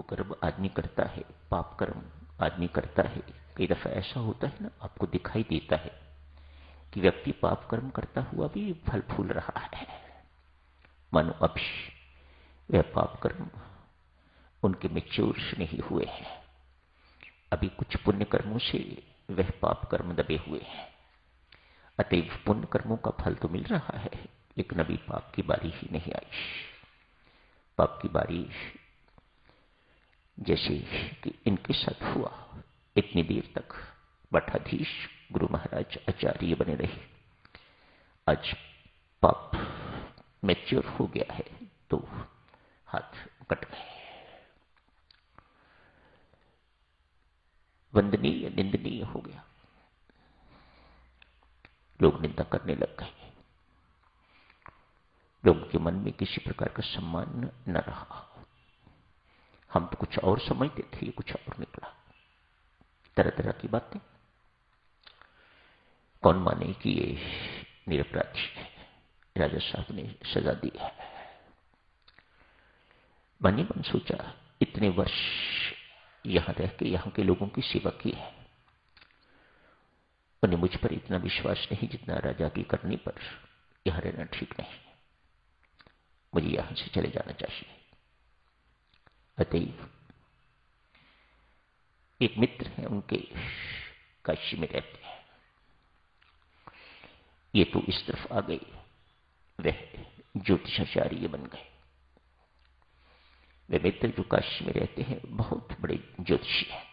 कुकर्म आदमी करता है, पाप कर्म आदमी करता है, कई दफा ऐसा होता है ना, आपको दिखाई देता है कि व्यक्ति पाप कर्म करता हुआ भी फल फूल रहा है, मानो अभी वह पाप कर्म उनके मैच्योर नहीं हुए हैं, अभी कुछ पुण्य कर्मों से वह पाप कर्म दबे हुए हैं। अतएव पुण्य कर्मों का फल तो मिल रहा है, लेकिन अभी पाप की बारी ही नहीं आई। पाप की बारी जैसे कि इनके साथ हुआ, इतनी देर तक मठाधीश गुरु महाराज आचार्य बने रहे। आज पाप मैच्योर हो गया है तो हाथ कट गए। वंदनीय निंदनीय हो गया, लोग निंदा करने लग गए, लोगों के मन में किसी प्रकार का सम्मान न रहा। हम तो कुछ और समझते थे, ये कुछ और निकला। तरह तरह की बातें। कौन माने कि ये निरपराधी है, राजा साहब ने सजा दी है। मन ही मन सोचा, इतने वर्ष यहां रह के यहां के लोगों की सेवा की है, उन्हें मुझ पर इतना विश्वास नहीं जितना राजा की करने पर यहां रहना ठीक नहीं, मुझे यहां से चले जाना चाहिए। अतएव एक मित्र है उनके, काशी में रहते हैं, ये तो इस तरफ आ गए, वह ज्योतिषाचार्य बन गए। वे मित्र जो काशी में रहते हैं बहुत बड़े ज्योतिषी हैं।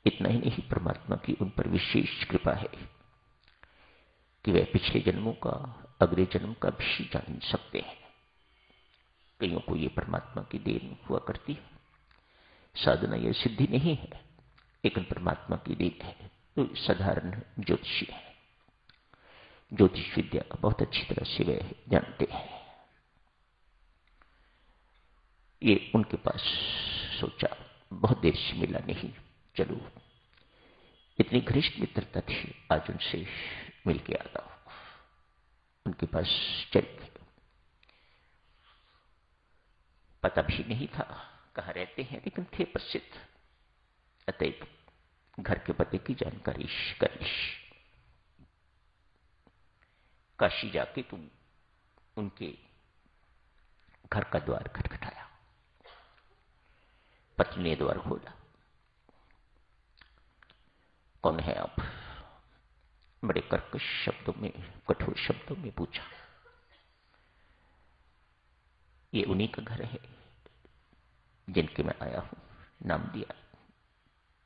इतना ही नहीं, परमात्मा की उन पर विशेष कृपा है कि वे पिछले जन्मों का, अगले जन्म का भी जान सकते हैं। कईयों को ये परमात्मा की देन हुआ करती है, साधना यह सिद्धि नहीं है, लेकिन परमात्मा की देन है। तो साधारण ज्योतिषी है, ज्योतिष विद्या बहुत अच्छी तरह से वे जानते हैं। ये उनके पास सोचा, बहुत देर से मिला नहीं, चलो इतनी घनिष्ठ मित्रता थी, आज उनसे मिल के आता हूं। उनके पास चल गए। पता भी नहीं था कहां रहते हैं, लेकिन थे प्रसिद्ध। अतएव घर के पते की जानकारी कर ली। काशी जाके तुम उनके घर का द्वार खटखटाया। पत्नी ने द्वार खोला। कौन है आप? बड़े कर्कश शब्दों में, कठोर शब्दों में पूछा। ये उन्हीं का घर है जिनके मैं आया हूं, नाम दिया,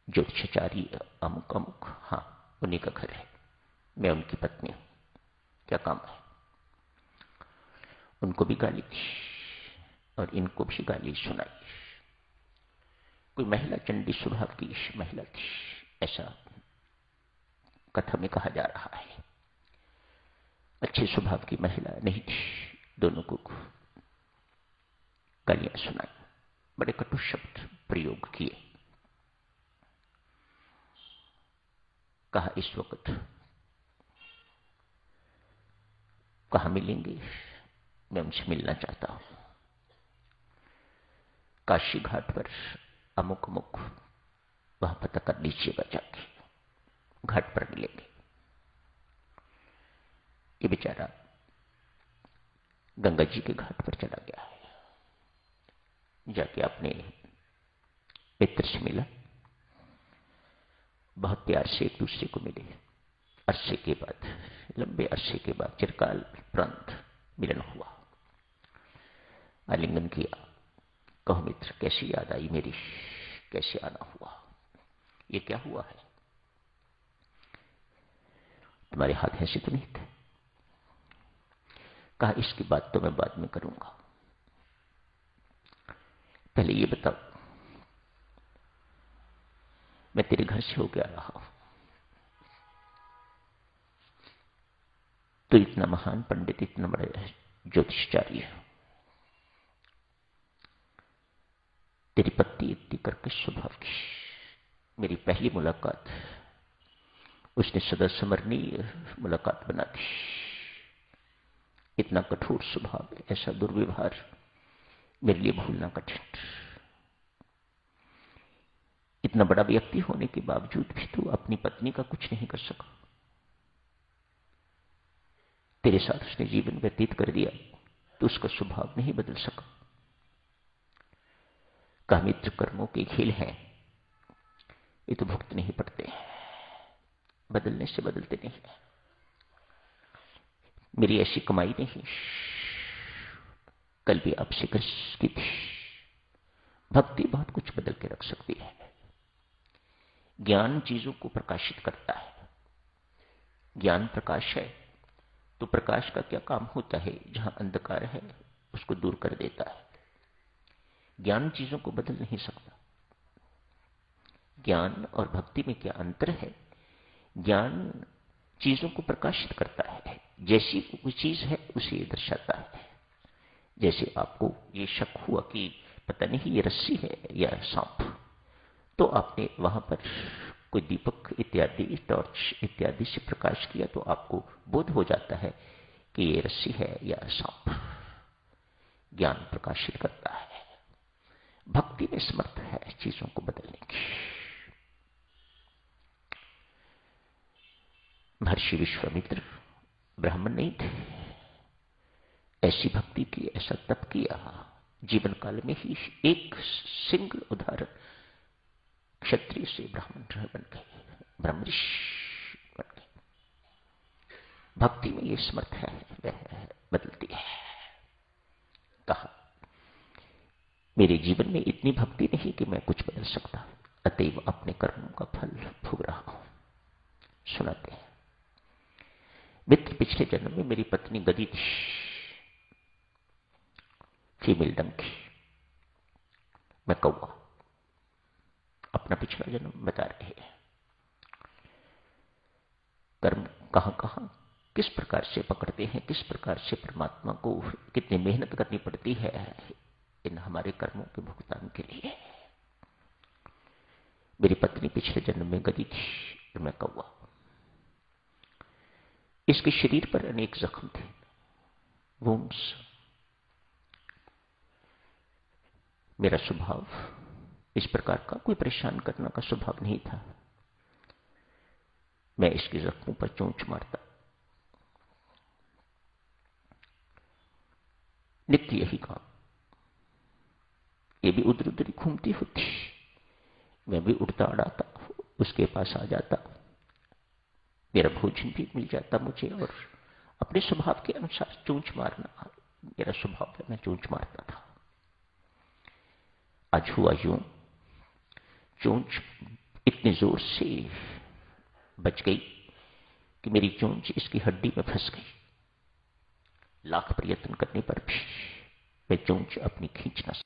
ज्योतिषाचार्य अमुक अमुक। हाँ, उन्हीं का घर है, मैं उनकी पत्नी हूं, क्या काम है? उनको भी गाली दी और इनको भी गाली सुनाई। कोई महिला चंडी स्वभाव की महिला थी, ऐसा कथा में कहा जा रहा है। अच्छे स्वभाव की महिला नहीं थी, दोनों को गालियां सुनाई, बड़े कटु शब्द प्रयोग किए। कहा इस वक्त कहां मिलेंगे, मैं उनसे मिलना चाहता हूं। काशी घाट पर अमुक अमुक, वहां पता कर लीजिएगा जाके, घाट पर मिलेंगे। ये बेचारा गंगा जी के घाट पर चला गया है, जाके अपने मित्र से मिला। बहुत प्यार से एक दूसरे को मिले। अरसे के बाद, लंबे अरसे के बाद चिरकाल प्रांत मिलन हुआ। आलिंगन किया। कहो मित्र, कैसी याद आई मेरी, कैसे आना हुआ, ये क्या हुआ है? तुम्हारे हाथ ऐसे तो नहीं थे। कहा इसकी बात तो मैं बाद में करूंगा, पहले ये बताओ, मैं तेरे घर से होकर आ रहा हूं, तो इतना महान पंडित, इतना बड़ा ज्योतिषाचार्य, तेरी पत्नी इतनी कर्कश स्वभाव की। मेरी पहली मुलाकात उसने सदा स्मरणीय मुलाकात बना दी। इतना कठोर स्वभाव, ऐसा दुर्व्यवहार मेरे लिए भूलना कठिन। इतना बड़ा व्यक्ति होने के बावजूद भी तू अपनी पत्नी का कुछ नहीं कर सका। तेरे साथ उसने जीवन व्यतीत कर दिया, तो उसका स्वभाव नहीं बदल सका। कहा मित्र कर्मों के खेल हैं, ये तो भुगत नहीं पड़ते, बदलने से बदलते नहीं। मेरी ऐसी कमाई नहीं, कल भी आपसे की थी। भक्ति बहुत कुछ बदल के रख सकती है। ज्ञान चीजों को प्रकाशित करता है। ज्ञान प्रकाश है, तो प्रकाश का क्या काम होता है? जहां अंधकार है उसको दूर कर देता है। ज्ञान चीजों को बदल नहीं सकता। ज्ञान और भक्ति में क्या अंतर है? ज्ञान चीजों को प्रकाशित करता है, जैसी कोई चीज है उसे ये दर्शाता है। जैसे आपको ये शक हुआ कि पता नहीं ये रस्सी है या सांप, तो आपने वहां पर कोई दीपक इत्यादि, टॉर्च इत्यादि से प्रकाश किया, तो आपको बोध हो जाता है कि ये रस्सी है या सांप। ज्ञान प्रकाशित करता है। भक्ति में समर्थ है चीजों को बदलने की। महर्षि विश्वामित्र ब्राह्मण नहीं थे, ऐसी भक्ति की, ऐसा तप किया, जीवन काल में ही एक सिंगल उदाहरण, क्षत्रिय से ब्राह्मण बन गए, ब्रह्मऋषि बन गए। भक्ति में ये समर्थ है, वह बदलती है। कहा मेरे जीवन में इतनी भक्ति नहीं कि मैं कुछ बदल सकता, अतएव अपने कर्मों का फल भोग रहा हूं। सुनाते हैं, मित्र पिछले जन्म में मेरी पत्नी गदी थी, फीमेल डंकी, मैं कौवा। अपना पिछला जन्म बता रहे हैं। कर्म कहां कहां किस प्रकार से पकड़ते हैं, किस प्रकार से परमात्मा को कितनी मेहनत करनी पड़ती है इन हमारे कर्मों के भुगतान के लिए। मेरी पत्नी पिछले जन्म में गदी थी और मैं कौवा। इसके शरीर पर अनेक जख्म थे, वुंड्स। मेरा स्वभाव इस प्रकार का कोई परेशान करना का स्वभाव नहीं था। मैं इसके जख्मों पर चोंच मारता, नित्य यही काम। ये भी उधर उधर ही घूमती होती, मैं भी उड़ता अड़ाता उसके पास आ जाता, मेरा भोजन भी मिल जाता मुझे, और अपने स्वभाव के अनुसार चोंच मारना मेरा स्वभाव है, मैं चोंच मारता था। आज हुआ यूं, चोंच इतने जोर से बच गई कि मेरी चोंच इसकी हड्डी में फंस गई। लाख प्रयत्न करने पर भी मैं चोंच अपनी खींच न